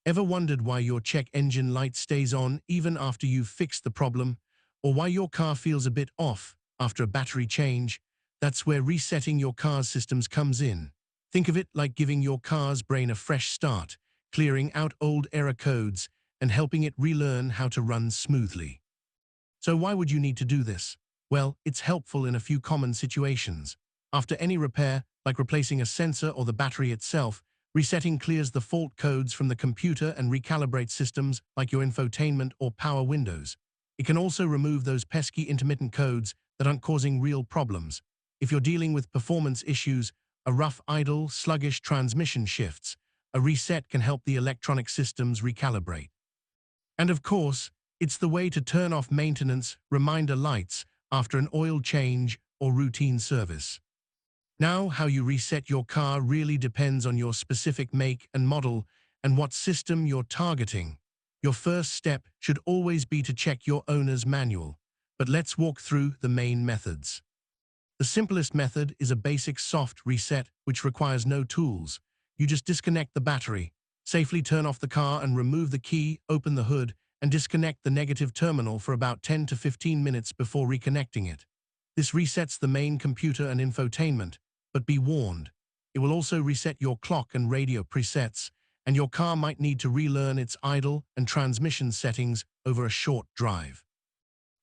Ever wondered why your check engine light stays on even after you've fixed the problem, or why your car feels a bit off after a battery change? That's where resetting your car's systems comes in. Think of it like giving your car's brain a fresh start, clearing out old error codes and helping it relearn how to run smoothly. So why would you need to do this? Well, it's helpful in a few common situations. After any repair, like replacing a sensor or the battery itself, resetting clears the fault codes from the computer and recalibrates systems like your infotainment or power windows. It can also remove those pesky intermittent codes that aren't causing real problems. If you're dealing with performance issues, a rough idle, sluggish transmission shifts, a reset can help the electronic systems recalibrate. And of course, it's the way to turn off maintenance reminder lights after an oil change or routine service. Now, how you reset your car really depends on your specific make and model and what system you're targeting. Your first step should always be to check your owner's manual, but let's walk through the main methods. The simplest method is a basic soft reset which requires no tools. You just disconnect the battery, safely turn off the car and remove the key, open the hood, and disconnect the negative terminal for about 10 to 15 minutes before reconnecting it. This resets the main computer and infotainment, but be warned, it will also reset your clock and radio presets, and your car might need to relearn its idle and transmission settings over a short drive.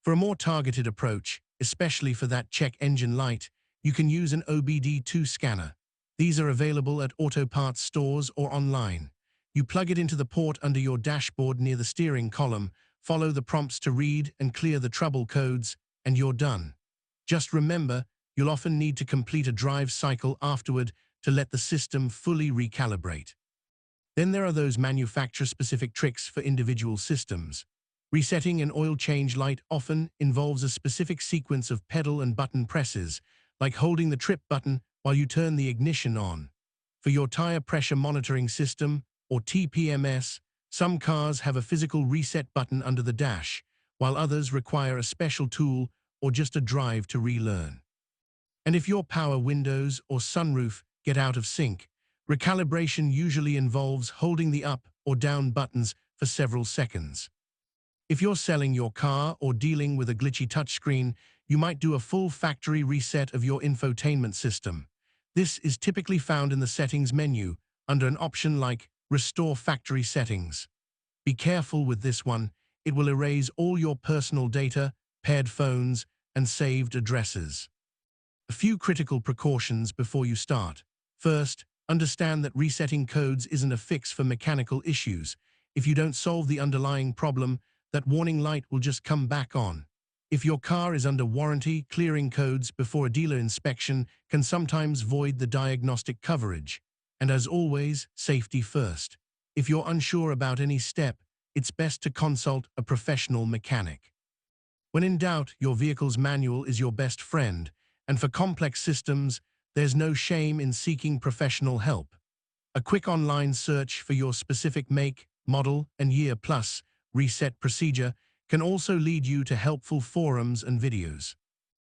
For a more targeted approach, especially for that check engine light, you can use an OBD2 scanner. These are available at auto parts stores or online. You plug it into the port under your dashboard near the steering column, follow the prompts to read and clear the trouble codes, and you're done. Just remember, you'll often need to complete a drive cycle afterward to let the system fully recalibrate. Then there are those manufacturer-specific tricks for individual systems. Resetting an oil change light often involves a specific sequence of pedal and button presses, like holding the trip button while you turn the ignition on. For your tire pressure monitoring system, or TPMS, some cars have a physical reset button under the dash, while others require a special tool or just a drive to relearn. And if your power windows or sunroof get out of sync, recalibration usually involves holding the up or down buttons for several seconds. If you're selling your car or dealing with a glitchy touchscreen, you might do a full factory reset of your infotainment system. This is typically found in the settings menu under an option like Restore Factory Settings. Be careful with this one. It will erase all your personal data, paired phones, and saved addresses. A few critical precautions before you start. First, understand that resetting codes isn't a fix for mechanical issues. If you don't solve the underlying problem, that warning light will just come back on. If your car is under warranty, clearing codes before a dealer inspection can sometimes void the diagnostic coverage. And as always, safety first. If you're unsure about any step, it's best to consult a professional mechanic. When in doubt, your vehicle's manual is your best friend, and for complex systems, there's no shame in seeking professional help. A quick online search for your specific make, model, and year plus reset procedure can also lead you to helpful forums and videos.